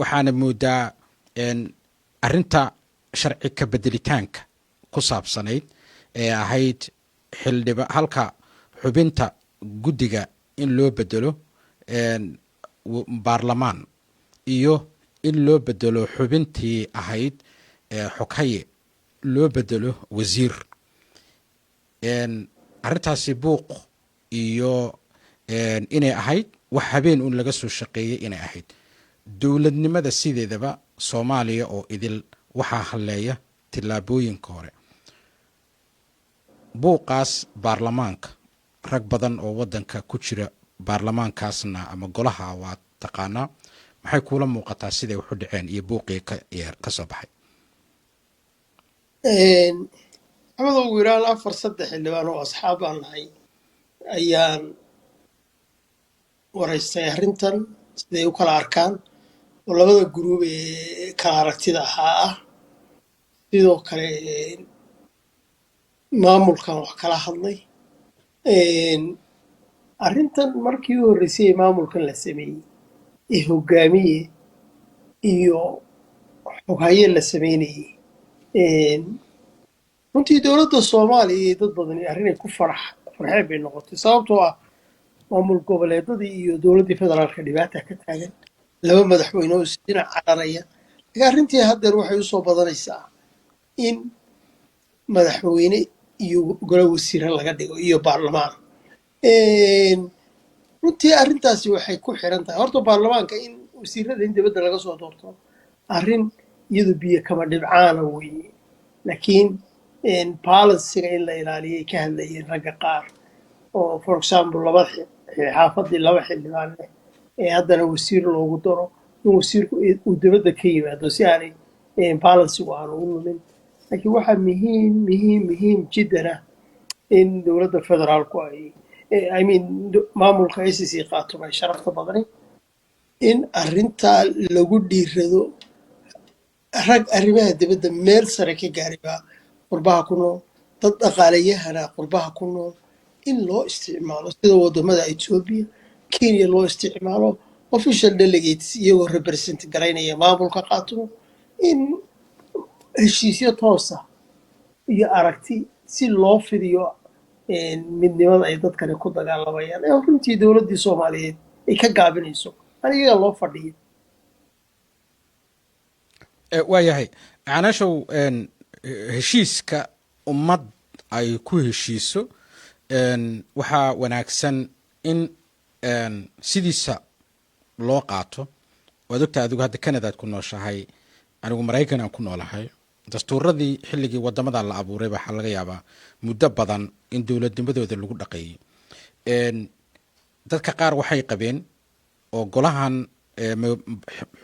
waxaana moodaa arrinta sharci ka bedelitaanka ku saabsanayd ee ahayd halka xubinta guddiga in loo bedelo baarlamaan iyo in loo bedelo xubintii ahayd xoghaye loo bedelo wasiir. arrintaasi buuq iyo inay ahayd wax habeen un laga soo shaqeeyey inay ahayd. dowladnimada sideedaba soomaaliya oo idil waxaa halleeya tillaabooyinka hore. buuqaas baarlamaanka rag badan oo waddanka ku jira baarlamaankaasna ama golaha waa taqaanaa, maxay kuula muuqataa siday waxu dhaceen iyo buuqii ka soo baxay? maxamed ugu yaraan 4-3 xildhibaan oo asxaab aan nahay ayaan waraystay arrintan siday u kala arkaan oo labada guruub ee kala aragtida ahaa ah. sidoo kale maamulkan wax kala hadlay. arrintan markii u horreysay ee maamulkan la sameeyey ee hogaamiye iyo xoghaye la sameynayey runtii dowladda soomaaliya iyo dad badani arrinay ku farxeen bay noqotay sababtoo ah maamul goboleedadii iyo dowladdii federaalka dhibaata ka taagan laba madaxweyne oo isdhinac cararaya. laakiin arrintii haddeer waxay usoo badanaysaa in madaxweyne iyo golo wasiire laga dhigo iyo baarlamaan. runtii arrintaasi waxay ku xiran tahay horta baarlamaanka in wasiirada in dibadda laga soo doorto arrin iyadu biyo kama dhibcaana weeye, laakiin balansiga in la ilaaliyay ka hadlayeen ragga qaar oo for example xaafadii 2 xildhibaan leh ee haddana wasiir loogu daro in wasiirku uu dibadda ka yimaado si aanay balansigu aanu u lumin. laakiin waxaa muhiim jiddan ah in dowladda federaalku maamulka ICC qaato ay sharafta badani in arrintaa lagu dhiirado. rag arrimaha dibadda meel sare ka gaariba qurbaha ku nool, dad dhaqaalayahana qurbaha ku nool, in loo isticmaalo sida wadamada Ethiopia, Kenya loo isticmaalo official delegates iyagoo represent garaynaya maamulka qaato in heshiisyo toosa iyo aragti si loo fidiyo midnimada ay dadkani ku dagaalamayaan ee runtii dowladdii Soomaaliyeed ay ka gaabinayso aniga loo fadhiyo. waayahay canaashow heshiiska ummad ay ku heshiiso waxaa wanaagsan in sidiisa loo qaato. waad ogtaa adigu hadda Canadaad ku nooshahay, anigu Maraykan aan ku noolahay. dastuuradii xilligii wadamada la abuuray waxaa laga yaabaa muddo badan in dowladnimadooda lagu dhaqeeyey. dadka qaar waxay qabeen oo golahan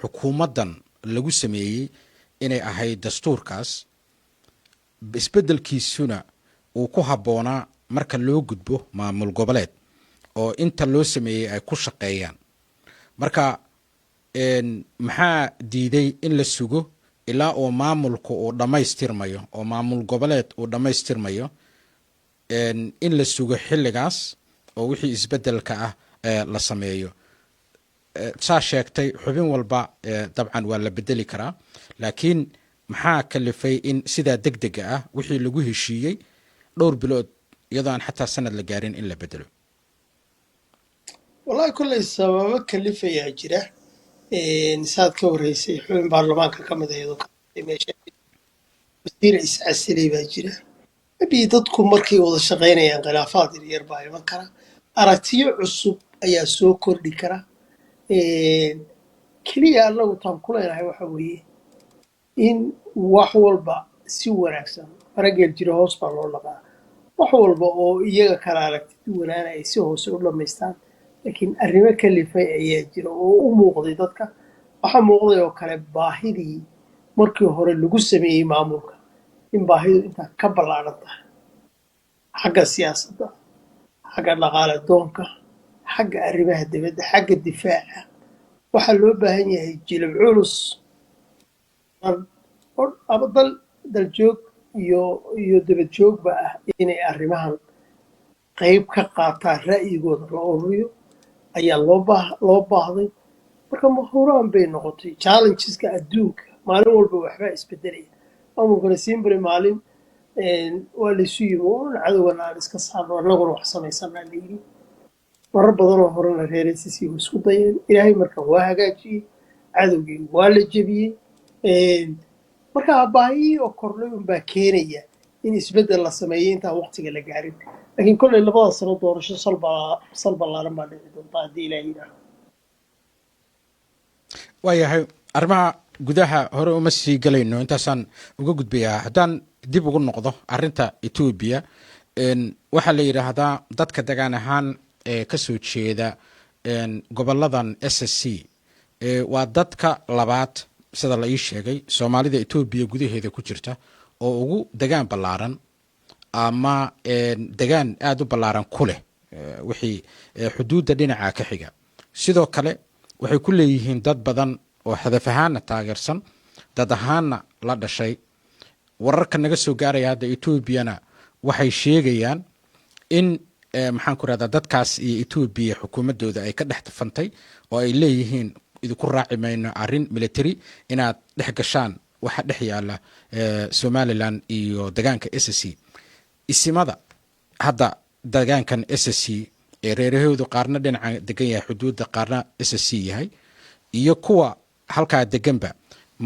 xukuumaddan lagu sameeyey inay ahayd dastuurkaas isbedelkiisuna uu ku habboonaa marka loo gudbo maamul goboleed oo inta loo sameeyey ay ku shaqeeyaan. marka maxaa diiday in la sugo ilaa oo maamulku uu dhammaystirmayo oo maamul goboleed uu dhammaystirmayo in la sugo xilligaas oo wixii isbedelka ah la sameeyo? saa sheegtay xubin walba dabcan waa la bedeli karaa, laakiin maxaa kalifay in sidaa degdega ah wixii lagu heshiiyey dhowr bilood iyadoo aan xataa sanad la gaarin in la bedelo? wallahi kolley sababo kalifayaa jira. saad ka warreysay xubin baarlamaanka ka mid ah iyadoo meesha wasiir iscasilay baa jira. Maybe dadku markay wada shaqaynayaan khilaafaad yaryar baa iman kara. Aragtiyo cusub ayaa soo kordhi kara. Keliya annagu taan ku leenahay waxa weeye in wax walba si wanaagsan farageel jiro hoos baa loo dhaqaa. wax walba oo iyaga kala aragti duwanaana ay si hoose u dhammaystaan laakiin arrimo kalifay ayaa jira oo u muuqday dadka. waxaa muuqday oo kale baahidii markii hore lagu sameeyey maamulka in baahidu intaa ka ballaaran tahay xagga siyaasadda, xagga dhaqaale doonka, xagga arrimaha dibadda, xagga difaaca. waxaa loo baahan yahay jilib culus ama daljoog iyo dabadjoogba ah inay arrimahan qayb ka qaataan ra'yigooda la ururiyo ayaa loo baahday. marka mahuraan bay noqotay challengeska adduunka maalin walba waxbaa isbedelaya. maamulkana simbri maalin waa laysu yimi un cadowgana aan iska saarno annaguna wax samaysanaa layidhi. marar badanoo horena reeraysiisii way isku dayeen. ilaahay marka waa hagaajiyey, cadowgii waa la jebiyey. marka baahiyii oo kordhay unbaa keenaya in isbeddel la sameeyey intaan waqtiga la gaarin. laakiin kolley 2 sano doorasho sal ballaaran baa dhici doonta haddii ilaahay yidhaaho. waayahay arrimaha gudaha hore uma sii galayno, intaasaan uga gudbayaa. haddaan dib ugu noqdo arinta Ethiopia, waxaa la yidhaahdaa dadka degaan ahaan ee ka soo jeeda goboladan SSC waa dadka labaad sida la ii sheegay Soomaalida Ethiopia gudaheeda ku jirta oo ugu degaan ballaaran ama degaan aad u ballaaran ku leh wixii xuduudda dhinaca ka xiga. sidoo kale waxay ku leeyihiin dad badan oo hadaf ahaana taageersan, dad ahaana la dhashay. wararka naga soo gaaraya hadda Ethiopiana waxay sheegayaan in maxaan ku radaa dadkaas iyo Ethiopia xukuumadooda ay ka dhex tafantay oo ay leeyihiin idinku raaci mayno arrin military inaad dhex gashaan waxa dhex yaala Somaliland iyo deegaanka SSC. isimada hadda deegaankan SSC ee reerahoodu qaarna dhinaca degan yahay xuduudda qaarna SSC yahay iyo kuwa halkaa deganba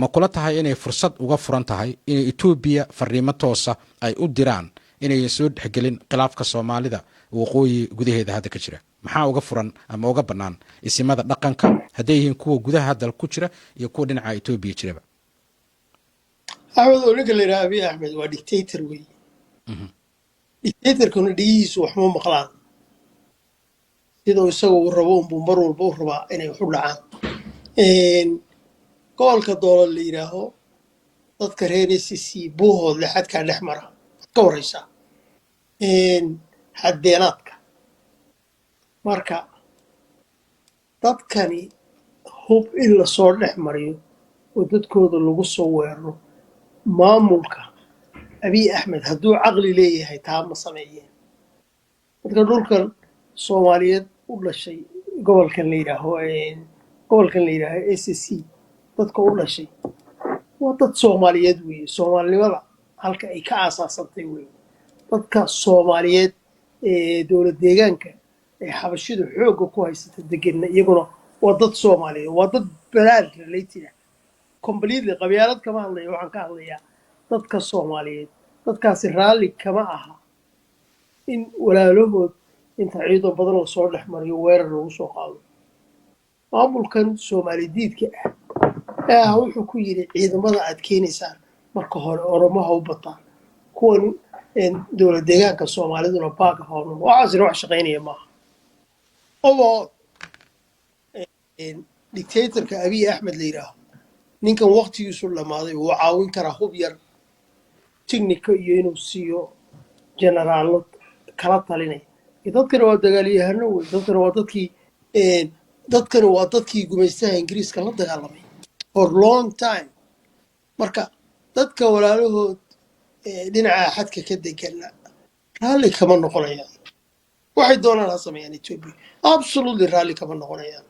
ma kula tahay inay fursad uga furan tahay in Ethiopia fariimo toosa ay u diraan inay soo dhexgelin khilaafka Soomaalida waqooyi gudaheeda hadda ka jira? maxaa uga furan ama uga bannaan isimada dhaqanka hadday yihiin kuwa gudaha hadda ku jira iyo kuwa dhinaca Ethiopia jiraba? axmed oo ninka la yidhaha abiy axmed waa dictator weeye. dictatorkuna dhigihiisu waxma maqlaan. sidoo isaga uu rabo unbuu mar walba u rabaa inay wax u dhacaan. gobolka doolal la yidhaaho dadka reer SSC buuhood lexadkaa dhex mara waad ka waraysaa xadbeenaadka. marka dadkani hub in lasoo dhex mariyo oo dadkooda lagu soo weeraro maamulka abiy axmed hadduu caqli leeyahay taa ma sameeyeen. dadka dhulkan Soomaaliyeed u dhashay gobolkan la yidhaaho SSC dadka u dhashay waa dad Soomaaliyeed weeye. soomaalinimada halka ay ka aasaasantay weeye. dadka Soomaaliyeed ee dowlad deegaanka ee xabashidu xoogga ku haysata degenna iyaguna waa dad Soomaaliyeed, waa dad balaad related completely. qabyaalad kama hadlaya, waxaan ka hadlayaa dadka Soomaaliyeed. dadkaasi raalli kama aha in walaalahood inta ciidan badan la soo dhex mariyo weerar lagu soo qaado. maamulkan Soomaali diidka ah wuxuu ku yidhi ciidamada aad keenaysaan marka hore oromaha u bataan, kuwan dowlad deegaanka Soomaaliduna baaga hawno. waxaasina wax shaqaynaya maaha. oo dictatorka abiy axmed la yidhaaho ninkan waqtigiisu dhammaaday wuu caawin karaa hub yar tignika iyo inuu siiyo generaallo kala talinaya. dadkana waa dagaalyahano wey. dadkana waa dadkii gumaystaha Ingiriiska la dagaalamay for long time. marka dadka walaalahood dhinaca xadka ka degana raalli kama noqonayaan. waxay doonaan ha sameeyaan Ethiopia absolutely raalli kama noqonayaan.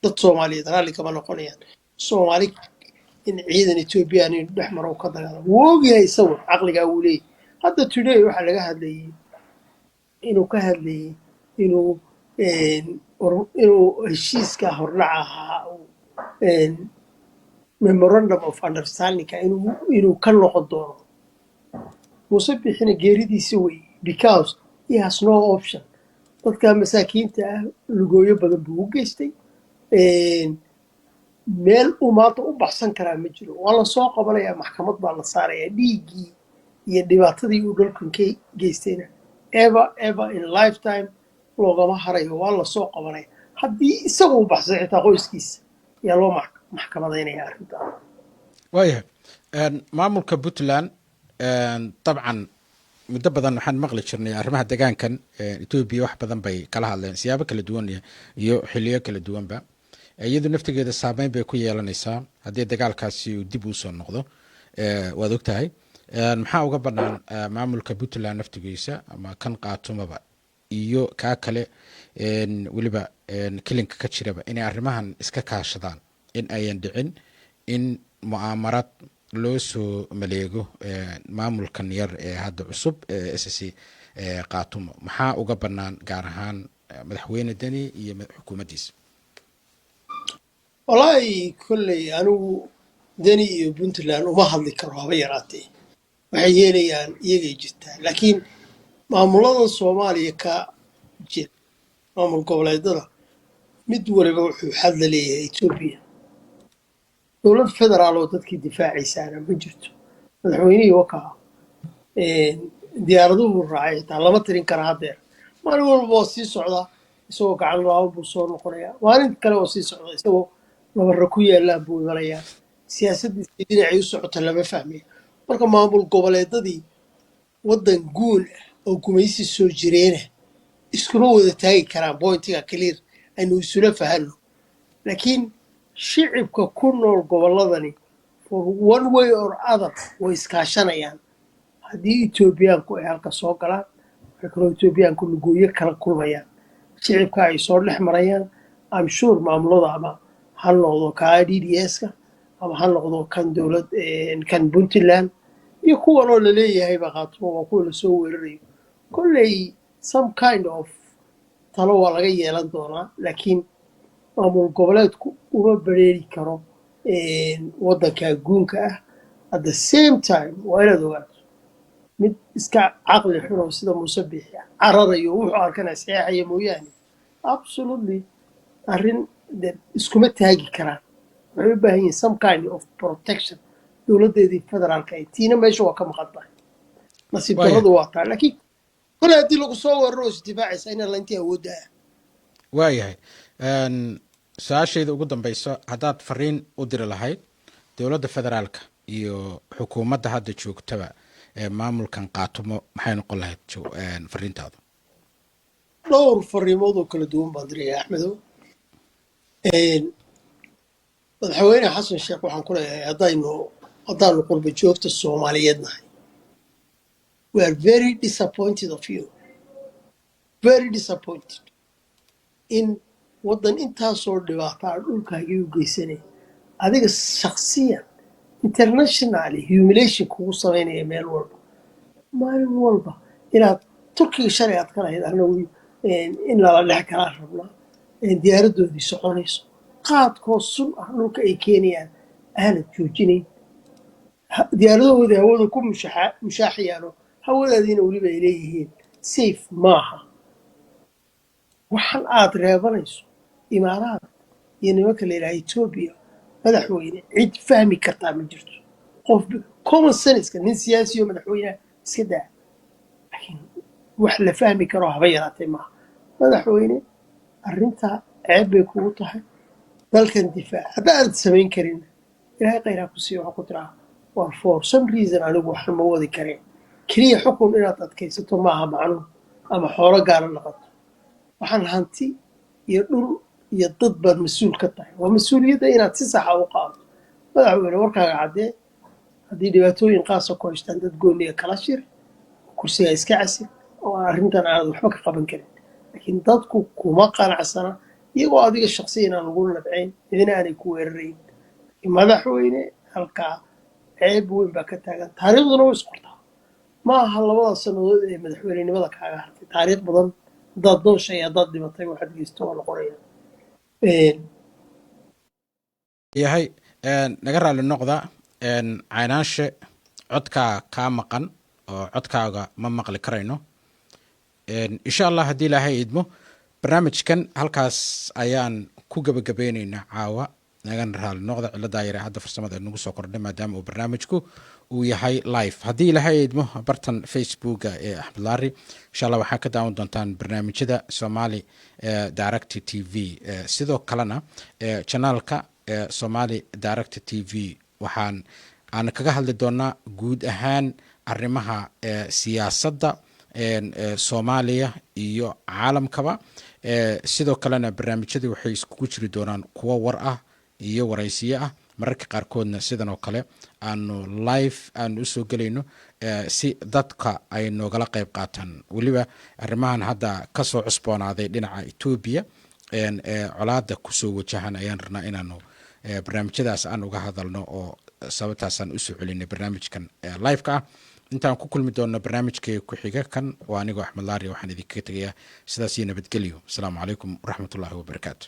dad Soomaaliyeed raalli kama noqonayaan. Soomaali in ciidan Ethiopian in dhex maro ka dagaalamo wuu ogyahay isagu, caqligaa wuu leeyahay. hadda today waxaa laga hadlayay inuu heshiiska hordhaca ahaa memorandum of understanding inuu ka noqon doono muuse bixina geeridiisa wey because he has no option dadka masaakiinta ah lugooyo badan buu u geystay meel uu maanta u baxsan karaa ma jiro waa la soo qabanayaa maxkamad baa la saarayaa dhiiggii iyo dhibaatadii uu dalkan ka geystayna ever in lifetime loogama harayo waa la soo qabanaya haddii isagu u baxsay xitaa qoyskiisa ayaa loo maxkamadaynaya arrintaa waayahay maamulka puntland dabcan muddo badan waxaan maqli jirnay arrimaha deegaankan etoobiya wax badan bay kala hadleen siyaabo kala duwan iyo xiliyo kala duwanba iyadu naftigeeda saameyn bay ku yeelanaysaa haddii dagaalkaasi uu dib u soo noqdo waad ogtahay maxaa uga banaan maamulka puntland naftigiisa ama kan qaatumaba iyo kaa kale weliba kilinka ka jiraba inay arrimahan iska kaashadaan in ayan dhicin in mu'aamarad loo soo maleego maamulkan yar ee hadda cusub SSC qaatumo maxaa uga banaan gaar ahaan madaxweyne deni iyo xukuumaddiisa wallaahi kolley anigu deni iyo puntland uma hadli karo haba yaraatee waxay yeelayaan iyagay jirtaa laakiin maamuladan soomaaliya ka jira maamul goboleedada mid waliba wuxuu xad la leeyahay etoobiya dowlad federaal oo dadkii difaacaysaana ma jirto madaxweynihii wakaa diyaaraduhu raacay xitaa lama tirin kara haddeer maalin walba oo sii socda isagoo gacan laabo buu soo noqonayaa maalin kale oo sii socda isagoo nabarra ku yaallaan buu imanayaa siyaasaddiisii dhinacay u socota lama fahmaya marka maamul goboleedadii waddan guun ah oo gumaysi soo jireena iskuma wada taagi karaan bointiga clear aynu isula fahanno laakiin shicibka ku nool gobolladani for one way or other way iskaashanayaan haddii etoobiyaanku ay halka soo galaan waxay kaloo etoobiyaanku lugooyo kala kulmayaan shicibka ay soo dhex marayaan am sure maamulada ama ha noqdo kaa DDS-ka ama ha noqdo kan dowlad kan puntland iyo kuwan oo laleeyahayba qaatumo waa kuwa lasoo weerarayo kolley some kind of talo waa laga yeelan doonaa laakiin maamul goboleedku uma bareeri karo waddanka guunka ah at the same time waa inaad ogaato mid iska caqli xuno sida muuse bixi cararayo wuxuu arkana saxeexaya mooyaane absolutely arrin iskuma taagi karaan waxay u baahan yihiin some kind of protection dowladdeedii federaalka ay tiina meesha waa ka maqan tahay nasiib darradu waa taa laakiin kole haddii lagu soo weeraro isdifaacaysa inaan la intii awoodda ah waayahay su-aashayda ugu dambeyso haddaad fariin u diri lahayd dowladda federaalka iyo xukuumadda hadda joogtaba maamulkan qaatumo maxay noqon lahayd fariintaada dhowr fariimood oo kala duwan baan diraya axmedow madaxweyne xasan sheekh waxaan ku leeyahay haddaanu qurba joogta soomaaliyeed nahay we are very disappointed of you very disappointed in waddan intaasoo dhibaataa dhulkaagii u geysanay adiga shaksiyan internationally humiliation kugu samaynaya meel walba maalin walba inaad turkiga shalay aad ka lahayd anagu in lala dhex kalaa rabnaa diyaaradoodii soconayso qaadkoo sun ah dhulka ay keenayaan aanad joojinayn diyaaradahoodii hawada ku mushaaxayaano hawadaadiina weliba ay leeyihiin safe maaha waxaan aad reebanayso imaaraad iyo nimanka la yidhaha etoobiya madaxweyne cid fahmi kartaa ma jirto qof common senska nin siyaasi oo madaxweyneha iska daa laakiin wax la fahmi karo haba yaraatee maaha madaxweyne arrintaa ceeb bay kugu tahay dalkan difaac hadda aanad samayn karin ilaahay khayraa ku siiya waxaa ku tiraa war for some reason anigu waxaan ma wadi kareen keliya xukun inaad adkaysato maaha macnuhu ama xoolo gaara dhaqato waxaan hanti iyo dhul iyo dad baad mas-uul ka tahay waa mas-uuliyadda inaad si saxa u qaado madaxweyne warkaaga caddee haddii dhibaatooyin qaasa ku haystaan dad gooniga kala shir kursiga iska casir oo arrintan aanad waxba ka qaban karin laakiin dadku kuma qanacsana iyagoo adiga shaksiyan aan ugu nabcayn idina aanay ku weerarayn madaxweyne halkaa ceeb weyn baa ka taagan taariikhduna way isqortaa ma aha labada sannadood ee madaxweynenimada kaaga hartay taariikh badan haddaad dooshay haddaad dhimatay waxaad geysto waa la qoraya yahay naga raali noqda caynaanshe codkaa kaa maqan oo codkaaga ma maqli karayno. insha allah haddii ilaahay idmo barnaamijkan halkaas ayaan ku gabagabeynaynaa caawa. nagan raali noqda ciladaa yare hadda farsamada nagu soo kordhay maadaama uu barnaamijku uu yahay live. haddii ilaahay idmo bartan facebooka ee axmed laari insha allah waxaa ka daawan doontaan barnaamijyada somali direct tv. sidoo kalena janaalka somali direct tv aan kaga hadli doonaa guud ahaan arrimaha siyaasadda soomaaliya iyo caalamkaba. sidoo kalena barnaamijyadii waxay iskugu jiri doonaan kuwo war ah iyo waraysiyo ah. mararka qaarkoodna sidan oo kale aanu live aanu usoo gelayno si dadka ay noogala qayb qaataan. weliba arrimahan hadda kasoo cusboonaaday dhinaca Ethiopia colaada kusoo wajahan ayaan rabnaa inaanu barnaamijyadaas aan uga hadalno oo sababtaasaan usoo celinay barnaamijkan live-ka ah. intaan ku kulmi doonno barnaamijkii ku xiga kan waa anigoo axmed laari waxaan idinkaga tegayaa sidaas iyo nabadgelyo. asalaamu calaykum waraxmatullaahi wabarakaatu.